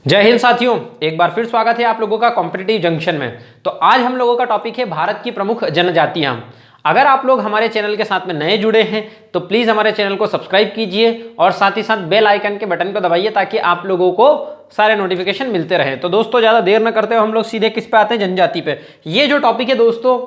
जय हिंद साथियों, एक बार फिर स्वागत है आप लोगों का कॉम्पिटिटिव जंक्शन में। तो आज हम लोगों का टॉपिक है भारत की प्रमुख जनजातियां। अगर आप लोग हमारे चैनल के साथ में नए जुड़े हैं तो प्लीज़ हमारे चैनल को सब्सक्राइब कीजिए और साथ ही साथ बेल आइकन के बटन को दबाइए ताकि आप लोगों को सारे नोटिफिकेशन मिलते रहे। तो दोस्तों ज़्यादा देर न करते हुए हम लोग सीधे किस पे आते हैं, जनजाति पे। ये जो टॉपिक है दोस्तों,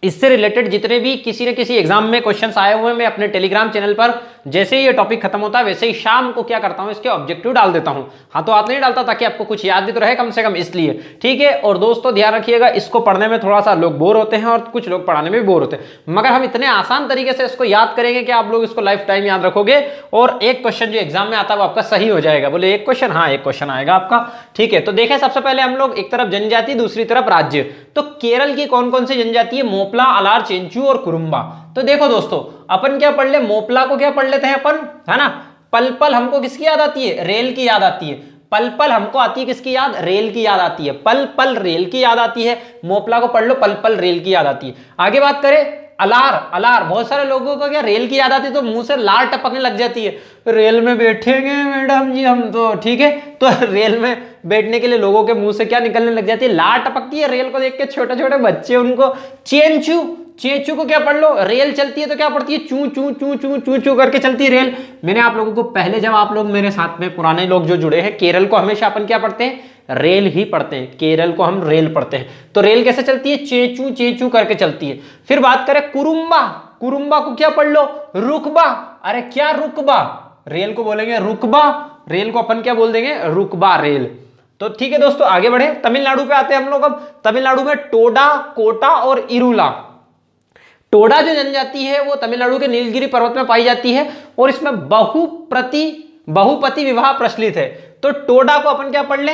इससे रिलेटेड जितने भी किसी न किसी एग्जाम में क्वेश्चंस आए हुए हैं, मैं अपने टेलीग्राम चैनल पर जैसे ही ये टॉपिक खत्म होता है वैसे ही शाम को क्या करता हूं, इसके ऑब्जेक्टिव डाल देता हूं। हाथों हाथ नहीं डालता ताकि आपको कुछ याद भी तो रहे कम से कम, इसलिए ठीक है। और दोस्तों ध्यान रखिएगा, इसको पढ़ने में थोड़ा सा लोग बोर होते हैं और कुछ लोग पढ़ाने में भी बोर होते हैं, मगर हम इतने आसान तरीके से इसको याद करेंगे कि आप लोग इसको लाइफ टाइम याद रखोगे और एक क्वेश्चन जो एग्जाम में आता है वो आपका सही हो जाएगा। बोले एक क्वेश्चन? हाँ, एक क्वेश्चन आएगा आपका। ठीक है, तो देखें सबसे पहले हम लोग एक तरफ जनजाति दूसरी तरफ राज्य। तो केरल की कौन कौन सी जनजाति है? मोपला, अलार, चेंचू और कुरुम्बा। तो देखो दोस्तों, अपन क्या पढ़ ले, मोपला को क्या पढ़ लेते हैं अपन, है ना। पल पल हमको किसकी याद आती है? रेल की याद आती है। पल पल हमको आती है किसकी याद? रेल की याद आती है। पल पल रेल की याद आती है। मोपला को पढ़ लो, पल पल रेल की याद आती है। आगे बात करें अलार। अलार बहुत सारे लोगों को क्या रेल की याद आती है तो मुंह से लार टपकने लग जाती है, रेल में बैठेंगे मैडम जी हम तो, ठीक है। तो रेल में बैठने के लिए लोगों के मुंह से क्या निकलने लग जाती है? लार टपकती है। रेल को देख के छोटे छोटे बच्चे उनको चेंचू, चेंचू को क्या पढ़ लो, रेल चलती है तो क्या पढ़ती है? चू चू चू चू चू चू करके चलती है रेल। मैंने आप लोगों को पहले, जब आप लोग मेरे साथ में पुराने लोग जो जुड़े हैं, केरल को हमेशा अपन क्या पढ़ते हैं? रेल ही पढ़ते हैं। केरल को हम रेल पढ़ते हैं। तो रेल कैसे चलती है? चेचू चेचू करके चलती है। फिर बात करें कुरुम्बा। कुरुम्बा को क्या पढ़ लो? रुकबा। अरे क्या रुकबा? रेल को बोलेंगे रुकबा, रेल को अपन क्या बोल देंगे? रुकबा रेल। तो ठीक है दोस्तों, आगे बढ़े। तमिलनाडु पे आते हैं हम लोग। अब तमिलनाडु में टोडा, कोटा और इरुला। टोडा जो जनजाति है वो तमिलनाडु के नीलगिरी पर्वत में पाई जाती है और इसमें बहुपति विवाह प्रचलित है। तो टोडा को अपन क्या पढ़ ले,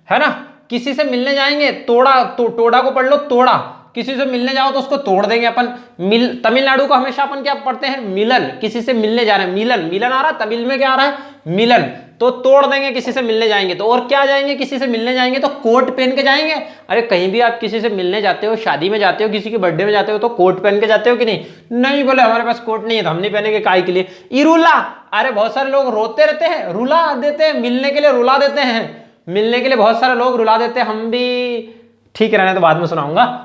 है ना। किसी से मिलने जाएंगे, तोड़ा, तो टोडा को पढ़ लो तोड़ा। किसी से मिलने जाओ तो उसको तोड़ देंगे अपन। तमिलनाडु को हमेशा अपन क्या पढ़ते हैं? मिलन। किसी से मिलने जा रहे हैं, मिलन। मिलन आ रहा है, तमिल में क्या आ रहा है? मिलन। तो तोड़ देंगे किसी से मिलने जाएंगे तो। और क्या जाएंगे? किसी से मिलने जाएंगे तो कोट पहन के जाएंगे। अरे कहीं भी आप किसी से मिलने जाते हो, शादी में जाते हो, किसी के बर्थडे में जाते हो तो कोट पहन के जाते हो कि नहीं? नहीं, बोले हमारे पास कोट नहीं है तो हम नहीं पहनेंगे, काहे के लिए? इरुला। अरे बहुत सारे लोग रोते रहते हैं, रुला देते हैं, मिलने के लिए रुला देते हैं। मिलने के लिए बहुत सारे लोग रुला देते हैं, हम भी ठीक रहने तो बाद में सुनाऊंगा।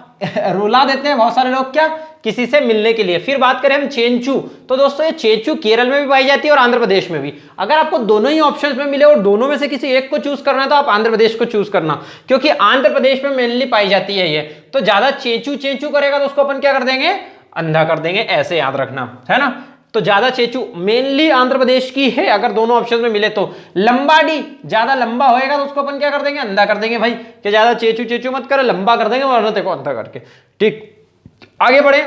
रुला देते हैं बहुत सारे लोग, क्या? किसी से मिलने के लिए। फिर बात करें हम चेंचू। तो दोस्तों ये चेंचू केरल में भी पाई जाती है और आंध्र प्रदेश में भी। अगर आपको दोनों ही ऑप्शंस में मिले और दोनों में से किसी एक को चूज करना है तो आप आंध्र प्रदेश को चूज करना, क्योंकि आंध्र प्रदेश में मेनली पाई जाती है ये। तो ज्यादा चेंचू चेंचू करेगा तो उसको अपन क्या कर देंगे? अंधा कर देंगे। ऐसे याद रखना, है ना। तो ज्यादा चेचू मेनली आंध्र प्रदेश की है अगर दोनों ऑप्शन में मिले तो। लंबाडी, ज्यादा लंबा होएगा तो उसको अपन क्या कर देंगे? अंधा कर देंगे भाई, कि ज्यादा चेचू चेचू मत करे, लंबा कर देंगे वरना देखो अंधा करके। ठीक, आगे बढ़े।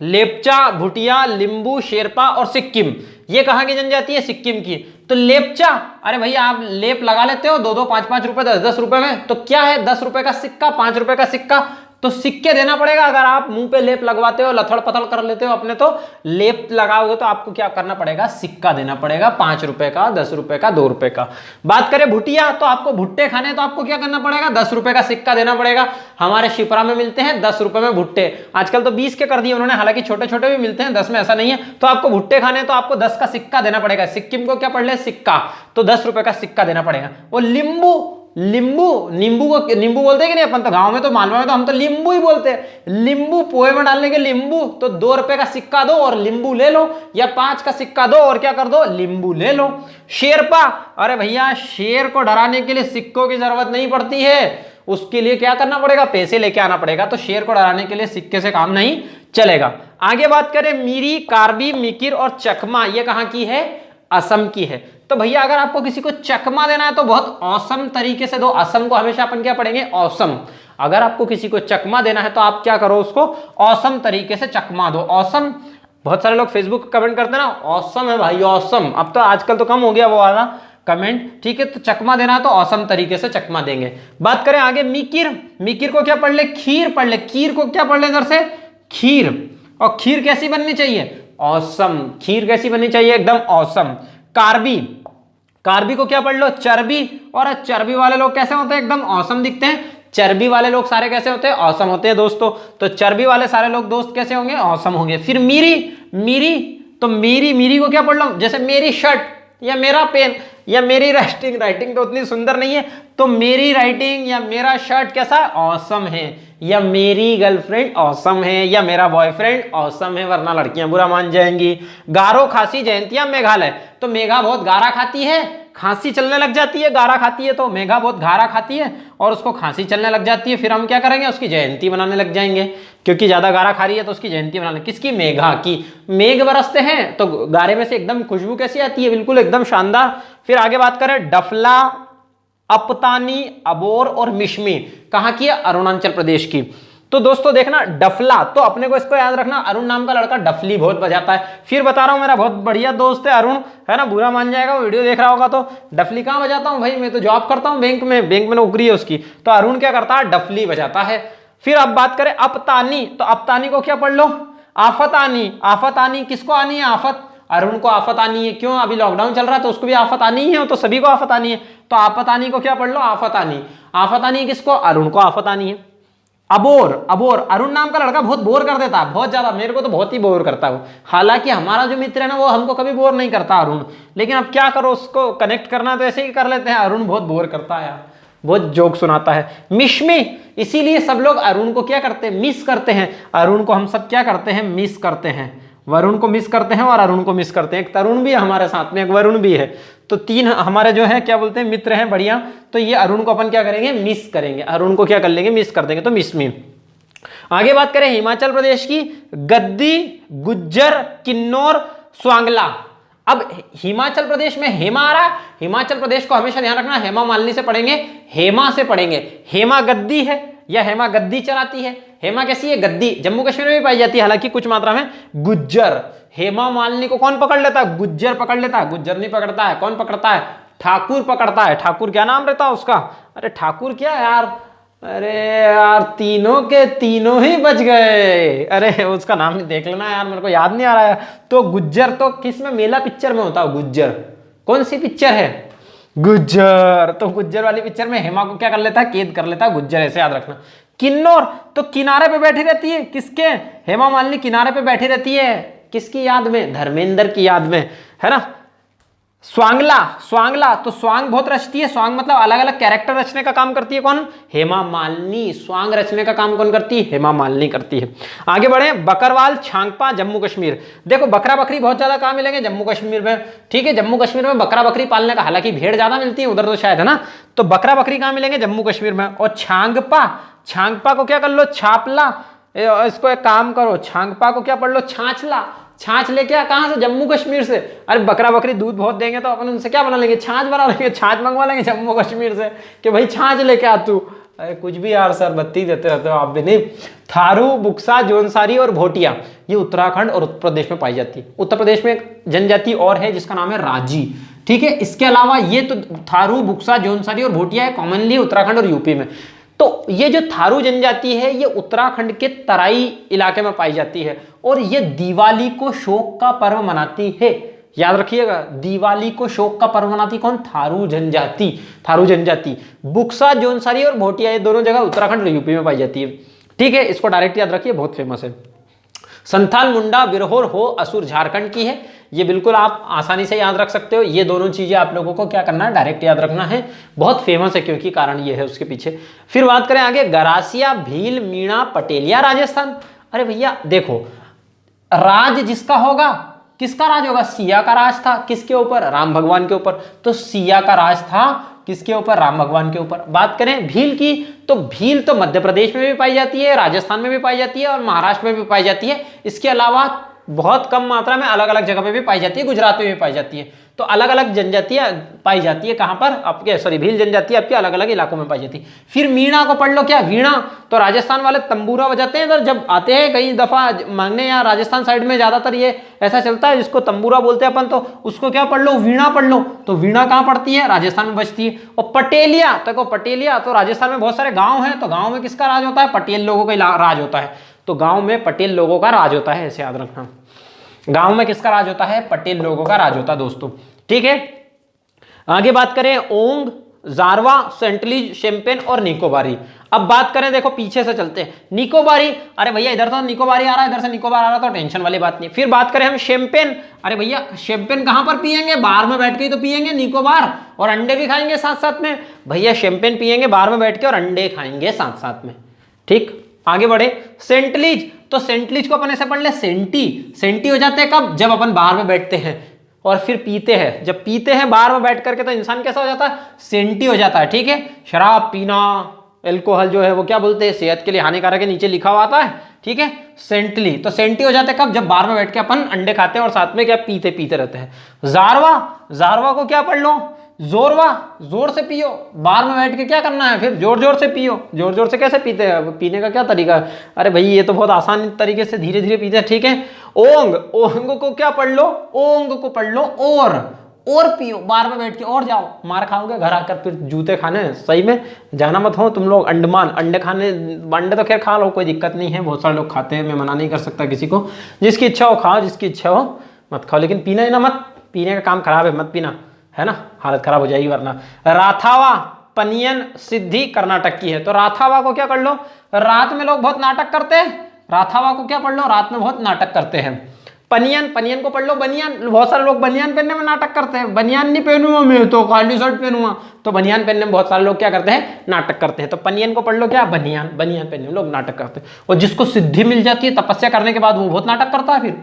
लेप्चा, भुटिया, लिंबू, शेरपा और सिक्किम। ये कहां की जनजाति है? सिक्किम की। तो लेप्चा, अरे भैया आप लेप लगा लेते हो 2-2, 5-5 रुपए, 10-10 रुपए में, तो क्या है? 10 रुपए का सिक्का, 5 रुपए का सिक्का। तो सिक्के देना पड़ेगा। अगर आप मुंह पे लेप लगवाते हो, लथड़ पथड़ कर लेते हो अपने, तो लेप लगाओगे तो आपको क्या करना पड़ेगा? सिक्का देना पड़ेगा, 5 रुपए का, 10 रुपए का, 2 रुपए का। बात करें भुटिया, तो आपको भुट्टे खाने तो आपको क्या करना पड़ेगा? 10 रुपए का सिक्का देना पड़ेगा। हमारे शिप्रा में मिलते हैं 10 रुपए में भुट्टे। आजकल तो 20 के कर दिए उन्होंने, हालांकि छोटे छोटे भी मिलते हैं, 10 में ऐसा नहीं है। तो आपको भुट्टे खाने तो आपको 10 का सिक्का देना पड़ेगा। सिक्किम को क्या पढ़ ले? सिक्का। तो 10 रुपए का सिक्का देना पड़ेगा। और लिंबू, नींबू को नींबू बोलते हैं कि नहीं अपन? तो गांव में तो, मालवा में तो हम तो लींबू ही बोलते हैं। लींबू, पोहे में डालने के लींबू। तो 2 रुपए का सिक्का दो और लींबू ले लो, या 5 का सिक्का दो और क्या कर दो? लींबू ले लो। शेरपा, अरे भैया शेर को डराने के लिए सिक्कों की जरूरत नहीं पड़ती है, उसके लिए क्या करना पड़ेगा? पैसे लेके आना पड़ेगा। तो शेर को डराने के लिए सिक्के से काम नहीं चलेगा। आगे बात करें मीरी, कार्बी, मिकिर और चकमा। ये कहां की है? असम की है। तो भैया अगर आपको किसी को चकमा देना है तो बहुत औसम तरीके से दो। असम को हमेशा अपन क्या पढ़ेंगे? औसम। अगर आपको किसी को चकमा देना है तो आप क्या करो? उसको औसम तरीके से चकमा दो। औसम, बहुत सारे लोग फेसबुक कमेंट करते हैं ना, औसम है भाई, औसम। अब तो आजकल तो कम हो गया वो वाला कमेंट, ठीक है। तो चकमा देना है तो औसम तरीके से चकमा देंगे। बात करें आगे मिकिर। मिकिर को क्या पढ़ ले? खीर पढ़ ले। खीर को क्या पढ़ ले इधर से? खीर। और खीर कैसी बननी चाहिए? औसम। खीर कैसी बननी चाहिए? एकदम औसम। कार्बी, कार्बी को क्या पढ़ लो? चर्बी। और चर्बी वाले लोग कैसे होते हैं? एकदम औसम दिखते हैं। चर्बी वाले लोग सारे कैसे होते हैं? औसम होते हैं दोस्तों। तो चर्बी वाले सारे लोग दोस्त कैसे होंगे? औसम होंगे। फिर मीरी, मीरी, तो मीरी, मीरी को क्या पढ़ लो? जैसे मेरी शर्ट या मेरा पेन, या मेरी राइटिंग राइटिंग तो उतनी सुंदर नहीं है, तो मेरी राइटिंग या मेरा शर्ट कैसा है, ऑसम है, या मेरी गर्लफ्रेंड ऑसम है, या मेरा बॉयफ्रेंड ऑसम है, वरना लड़कियां बुरा मान जाएंगी। गारो खांसी जयंतिया मेघालय, तो मेघा बहुत गारा खाती है, खांसी चलने लग जाती है, गारा खाती है तो मेघा बहुत गारा खाती है और उसको खांसी चलने लग जाती है, फिर हम क्या करेंगे, उसकी जयंती बनाने लग जाएंगे, क्योंकि ज्यादा गारा खा रही है तो उसकी जयंती बनाने। किसकी, मेघा की। मेघ बरसते हैं तो गारे में से एकदम खुशबू कैसी आती है, बिल्कुल एकदम शानदार। फिर आगे बात करें, डफला, अपतानी, अबोर और मिशमी कहाँ की है, अरुणाचल प्रदेश की। तो दोस्तों देखना, डफला तो अपने को इसको याद रखना, अरुण नाम का लड़का डफली बहुत बजाता है। फिर बता रहा हूं, मेरा बहुत बढ़िया दोस्त है अरुण, है ना, बुरा मान जाएगा, वो वीडियो देख रहा होगा। तो डफली कहाँ बजाता हूँ भाई, मैं तो जॉब करता हूँ बैंक में नौकरी है उसकी। तो अरुण क्या करता है, डफली बजाता है। फिर अब बात करें अपतानी, तो अपतानी को क्या पढ़ लो, आफत आनी। आफत आनी किसको आनी है, आफत, अरुण को आफत आनी है। क्यों, अभी लॉकडाउन चल रहा है तो उसको भी आफत आनी है, तो सभी को आफत आनी है। तो आफत आनी को क्या पढ़ लो, आफत आनी। आफत आनी किसको, अरुण को आफत आनी है। अबोर, अबोर अरुण नाम का लड़का बहुत बोर कर देता है, बहुत ज्यादा, मेरे को तो बहुत ही बोर करता है। हालांकि हमारा जो मित्र है ना वो हमको कभी बोर नहीं करता अरुण, लेकिन अब क्या करो, उसको कनेक्ट करना तो ऐसे ही कर लेते हैं। अरुण बहुत बोर करता है यार, बहुत जोक सुनाता है। मिशमी, इसीलिए सब लोग अरुण को क्या करते हैं, मिस करते हैं। अरुण को हम सब क्या करते हैं, मिस करते हैं। वरुण को मिस करते हैं और अरुण को मिस करते हैं। एक तरुण भी है हमारे साथ में, एक वरुण भी है, तो तीन हमारे जो है क्या बोलते हैं, मित्र हैं बढ़िया। तो ये अरुण को अपन क्या करेंगे, मिस करेंगे, अरुण को क्या कर लेंगे, मिस कर देंगे, तो मिस में। आगे बात करें हिमाचल प्रदेश की, गद्दी, गुज्जर, किन्नौर, स्वांगला। अब हिमाचल प्रदेश में हेमा आ रहा है, हिमाचल प्रदेश को हमेशा ध्यान रखना, हेमा मालिनी से पढ़ेंगे, हेमा से पढ़ेंगे। हेमा गद्दी है या हेमा गद्दी चलाती है, हेमा कैसी है, गद्दी, जम्मू कश्मीर में भी पाई जाती है हालांकि कुछ मात्रा में। गुज्जर, हेमा मालिनी को कौन पकड़ लेता है, गुज्जर पकड़ लेता है। गुज्जर नहीं पकड़ता है, कौन पकड़ता है, ठाकुर पकड़ता है। ठाकुर क्या नाम रहता है उसका, अरे ठाकुर क्या यार, अरे यार तीनों के तीनों ही बच गए, अरे उसका नाम देख लेना यार, मेरे को याद नहीं आ रहा है। तो गुज्जर तो किस में, मेला पिक्चर में होता है गुज्जर, कौन सी पिक्चर है, गुज्जर। तो गुज्जर वाली पिक्चर में हेमा को क्या कर लेता है, कैद कर लेता है, गुज्जर, ऐसे याद रखना। किन्नौर, तो किनारे पे बैठी रहती है, किसके, हेमा मालिनी किनारे पे बैठी रहती है, किसकी याद में, धर्मेंद्र की याद में, है ना। स्वांगला, स्वांगला तो स्वांग बहुत रचती है, स्वांग मतलब अलग अलग कैरेक्टर रचने का काम करती है, कौन, हेमा मालिनी। स्वांग रचने का काम कौन करती है, हेमा मालिनी करती है। आगे बढ़े, बकरवाल, छांगपा, जम्मू कश्मीर। देखो बकरा बकरी बहुत ज्यादा कहां मिलेंगे, जम्मू कश्मीर में, ठीक है, जम्मू कश्मीर में बकरा बकरी पालने का, हालांकि भेड़ ज्यादा मिलती है उधर तो शायद, है ना। तो बकरा बकरी कहां मिलेंगे, जम्मू कश्मीर में। और छांगपा, छांगपा को क्या कर लो, छापला, इसको एक काम करो, छांगपा को क्या पढ़ लो, छाछला। छाछ लेके आ कहां से, जम्मू कश्मीर से। अरे बकरा बकरी दूध बहुत देंगे तो अपन उनसे क्या बना लेंगे, छाछ बना लेंगे, छाछ मंगवा लेंगे जम्मू कश्मीर से कि भाई छाछ लेके आ तू। अरे कुछ भी यार सर, बत्ती देते रहते हो आप भी। नहीं, थारू, बुक्सा, जौनसारी और भोटिया ये उत्तराखंड और उत्तर प्रदेश में पाई जाती है। उत्तर प्रदेश में एक जनजाति और है जिसका नाम है राजी, ठीक है। इसके अलावा ये तो थारू, बुक्सा, जौनसारी और भोटिया है, कॉमनली उत्तराखंड और यूपी में। तो ये जो थारू जनजाति है ये उत्तराखंड के तराई इलाके में पाई जाती है और ये दिवाली को शोक का पर्व मनाती है। याद रखिएगा, दिवाली को शोक का पर्व मनाती कौन, थारू जनजाति। थारू जनजाति, बुक्सा, जौनसारी और भोटिया ये दोनों जगह उत्तराखंड और यूपी में पाई जाती है, ठीक है। इसको डायरेक्ट याद रखिए, बहुत फेमस है। संथाल, मुंडा, बिरहोर, हो, असुर झारखंड की है, ये बिल्कुल आप आसानी से याद रख सकते हो। ये दोनों चीजें आप लोगों को क्या करना है, डायरेक्ट याद रखना है, बहुत फेमस है क्योंकि कारण ये है उसके पीछे। फिर बात करें आगे, गरासिया, भील, मीणा, पटेलिया, राजस्थान। अरे भैया देखो, राज जिसका होगा, किसका राज होगा, सिया का राज था, किसके ऊपर, राम भगवान के ऊपर। तो सिया का राज था किसके ऊपर, राम भगवान के ऊपर। बात करें भील की, तो भील तो मध्य प्रदेश में भी पाई जाती है, राजस्थान में भी पाई जाती है और महाराष्ट्र में भी पाई जाती है। इसके अलावा बहुत कम मात्रा में अलग अलग जगह पे भी पाई जाती है, गुजरात में भी पाई जाती है। तो अलग अलग जनजातियां पाई जाती है कहां पर, आपके सॉरी भील जनजाति आपके अलग अलग इलाकों में पाई जाती है। फिर मीणा को पढ़ लो, क्या वीणा, तो राजस्थान वाले तंबूरा बजाते हैं इधर जब आते हैं कई दफा मांगने, या राजस्थान साइड में ज्यादातर ये ऐसा चलता है, जिसको तंबूरा बोलते हैं अपन, तो उसको क्या पढ़ लो, वीणा पढ़ लो। तो वीणा कहां पड़ती है, राजस्थान में बजती है। और पटेलिया, देखो पटेलिया तो राजस्थान में बहुत सारे गाँव हैं, तो गाँव में किसका राज होता है, पटेल लोगों का राज होता है। तो गाँव में पटेल लोगों का राज होता है, ऐसे याद रखना। गांव में किसका राज होता है, पटेल लोगों का राज होता है दोस्तों, ठीक है। आगे बात करें, ओंग, जारवा, सेंटलीज, शैंपेन और निकोबारी। अब बात करें, देखो पीछे से चलते हैं, निकोबारी, अरे भैया इधर तो निकोबारी आ रहा है, इधर से निकोबार आ रहा है, तो टेंशन वाली बात नहीं। फिर बात करें हम शैंपेन, अरे भैया शैंपेन कहां पर पियेंगे, बार में बैठ के ही तो पियेंगे, निकोबार और अंडे भी खाएंगे साथ साथ में, भैया शैंपेन पियेंगे बार में बैठ के और अंडे खाएंगे साथ साथ में। ठीक, आगे बढ़े, सेंटलीज, तो सेंटलीज को अपन ऐसे पढ़ ले, सेंटी हो जाते हैं कब, जब अपन बाहर में बैठते हैं और फिर पीते हैं, जब पीते हैं बाहर में बैठ करके तो इंसान कैसा हो जाता है, सेंटी हो जाता है। ठीक है, शराब पीना, एल्कोहल जो है वो क्या बोलते हैं, सेहत के लिए हानिकारक है, नीचे लिखा हुआ आता है। ठीक है, सेंटली, तो सेंटी हो जाते हैं कब, जब बाहर में बैठ के अपन अंडे खाते हैं और साथ में क्या पीते रहते हैं। जारवा, जारवा को क्या पढ़ लो, जोरवा, जोर से पियो, बाहर में बैठ के क्या करना है, फिर जोर जोर से पियो। जोर जोर से कैसे पीते हैं, पीने का क्या तरीका है, अरे भाई ये तो बहुत आसान तरीके से धीरे धीरे पीते हैं। ठीक है, ओंग, ओंग को क्या पढ़ लो, ओंग को पढ़ लो और पियो बाहर में बैठ के, और जाओ मार खाओगे घर आकर, फिर जूते खाने, सही में जाना मत हो तुम लोग अंडमान, अंडे खाने, अंडे तो खैर खा लो कोई दिक्कत नहीं है, बहुत सारे लोग खाते हैं, मैं मना नहीं कर सकता किसी को, जिसकी इच्छा हो खाओ, जिसकी इच्छा हो मत खाओ, लेकिन पीना ही ना मत, पीने का काम खराब है, मत पीना, है ना, हालत खराब हो जाएगी वरना। राथावा, पनियन, सिद्धि कर्नाटक की है, तो राथावा को क्या कर लो, रात में लोग बहुत नाटक करते हैं, राथावा को क्या पढ़ लो, रात में बहुत नाटक करते हैं। पनियन, पनियन को पढ़ लो बनियान, बहुत सारे लोग बनियान पहनने में नाटक करते हैं, बनियान नहीं पहनूंगा मैं तो काली शर्ट पहनूंगा, तो बनियान पहनने में बहुत सारे लोग क्या करते हैं, नाटक करते हैं। तो पनियन को पढ़ लो क्या, बनियान, बनियान पहनने में लोग नाटक करते हैं। और जिसको सिद्धि मिल जाती है तपस्या करने के बाद, वो बहुत नाटक करता है, फिर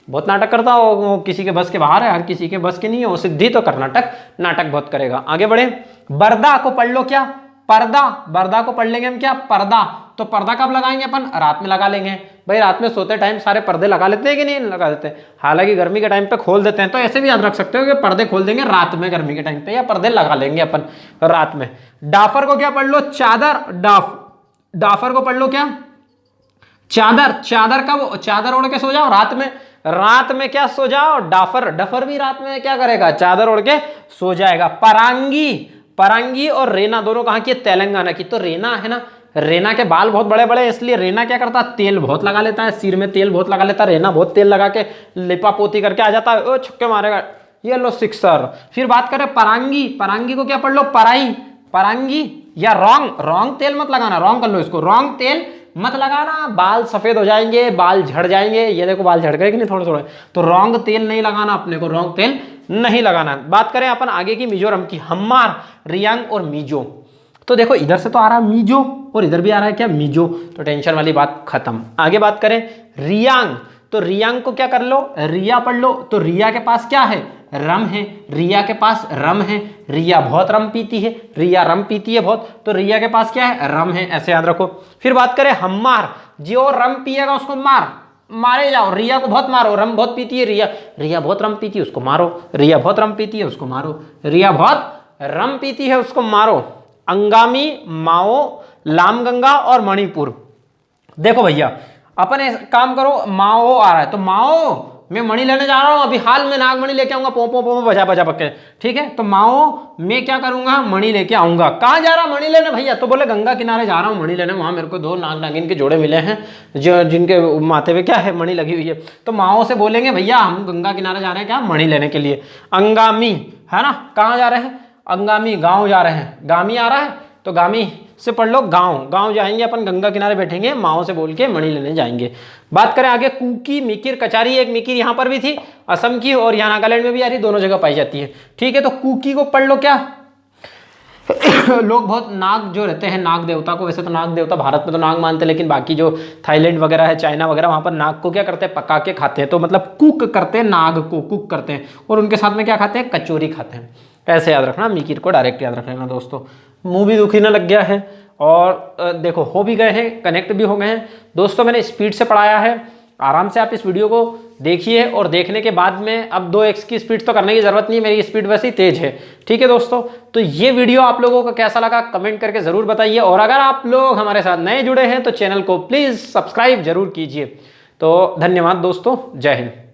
बहुत नाटक करता है, वो किसी के बस के बाहर है, हर किसी के बस के नहीं है, वो सिद्धि तो कर्नाटक नाटक बहुत करेगा। आगे बढ़े, बरदा को पढ़ लो क्या, पर्दा, बरदा को पढ़ लेंगे हम क्या, पर्दा, तो पर्दा कब लगाएंगे अपन, रात में लगा लेंगे। भाई रात में सोते टाइम सारे पर्दे लगा लेते हैं कि नहीं लगा देते, हालांकि गर्मी के टाइम पे खोल देते हैं, तो ऐसे भी याद रख सकते हो कि पर्दे खोल देंगे रात में गर्मी के टाइम पे, या पर्दे लगा लेंगे अपन रात में। डाफर को क्या पढ़ लो, चादर, डाफर को पढ़ लो क्या, चादर, चादर कब, चादर ओढ़ के सो जाओ रात में, रात में क्या सो जाओ, डाफर, डफर भी रात में क्या करेगा, चादर ओढ़ के सो जाएगा। परांगी, परांगी और रेना दोनों कहाँ की, तेलंगाना की। तो रेना है ना, रेना के बाल बहुत बड़े बड़े, इसलिए रेना क्या करता है, तेल बहुत लगा लेता है, सिर में तेल बहुत लगा लेता है, रेना बहुत तेल लगा के लिपा पोती करके आ जाता है, ओ छक्के मारेगा, ये लो सिक्सर। फिर बात करें परांगी, परांगी को क्या पढ़ लो, पराई, परांगी या रॉन्ग, रॉन्ग तेल मत लगाना, रॉन्ग कर लो इसको, रॉन्ग तेल मत लगाना, बाल सफेद हो जाएंगे, बाल झड़ जाएंगे, ये देखो बाल झड़ गए कि नहीं थोड़े थोड़े, तो रॉन्ग तेल नहीं लगाना अपने को, रॉन्ग तेल नहीं लगाना। बात करें अपन आगे की मिजोरम की, हम्मार, रियांग और मिजो, तो देखो इधर से तो आ रहा है मिजो और इधर भी आ रहा है क्या, मिजो, तो टेंशन वाली बात खत्म। आगे बात करें रियांग, तो रियांग को क्या कर लो, रिया पढ़ लो, तो रिया के पास क्या है, रम है, रिया के पास रम है, रिया बहुत रम पीती है, रिया रम पीती है बहुत, तो रिया के पास क्या है, रम है, ऐसे याद रखो। फिर बात करें हम्मार, जो रम पिएगा उसको मारे जाओ, रिया को बहुत मारो, रम बहुत पीती है रिया, रिया बहुत रम पीती है उसको मारो, रिया बहुत रम पीती है उसको मारो, रिया बहुत रम पीती है उसको मारो। अंगामी, माओ, लामगंगा और मणिपुर, देखो भैया अपन ऐसा काम करो, माओ आ रहा है तो माओ, मैं मणि लेने जा रहा हूं, अभी हाल में नागमणि लेके आऊंगा, पो पो पो बजा बजा पक्के, ठीक है, तो माओ मैं क्या करूंगा, मणि लेके आऊंगा। कहां जा रहा मणि लेने भैया, तो बोले गंगा किनारे जा रहा हूं मणि लेने, वहां मेरे को 2 नाग नागिन के जोड़े मिले हैं जो जिनके माथे पे क्या है, मणि लगी हुई है, तो माओ से बोलेंगे भैया हम गंगा किनारे जा रहे हैं क्या, मणि लेने के लिए। अंगामी है ना, कहाँ जा रहे हैं, अंगामी गाँव जा रहे हैं, गामी आ रहा है तो गामी से पढ़ लो गांव, गांव जाएंगे अपन, गंगा किनारे बैठेंगे, माओ से बोल के मणि लेने जाएंगे। बात करें आगे कुकी, मिकिर, कचारी, एक मिकिर यहाँ पर भी थी असम की और यहाँ नागालैंड में भी आ रही, दोनों जगह पाई जाती है, ठीक है। तो कुकी को पढ़ लो क्या लोग बहुत नाग जो रहते हैं, नाग देवता को, वैसे तो नाग देवता भारत में तो नाग मानते हैं, लेकिन बाकी जो थाईलैंड वगैरह है, चाइना वगैरह, वहाँ पर नाग को क्या करते हैं, पका के खाते हैं, तो मतलब कुक करते हैं, नाग को कुक करते हैं, और उनके साथ में क्या खाते हैं, कचौरी खाते हैं, ऐसे याद रखना, मिकिर को डायरेक्ट याद रख लेना दोस्तों। मुंह भी दुखी ना लग गया है और देखो हो भी गए हैं, कनेक्ट भी हो गए हैं दोस्तों, मैंने स्पीड से पढ़ाया है, आराम से आप इस वीडियो को देखिए और देखने के बाद में अब 2x की स्पीड तो करने की जरूरत नहीं है, मेरी स्पीड वैसे ही तेज है, ठीक है दोस्तों। तो ये वीडियो आप लोगों को कैसा लगा कमेंट करके जरूर बताइए, और अगर आप लोग हमारे साथ नए जुड़े हैं तो चैनल को प्लीज सब्सक्राइब जरूर कीजिए। तो धन्यवाद दोस्तों, जय हिंद।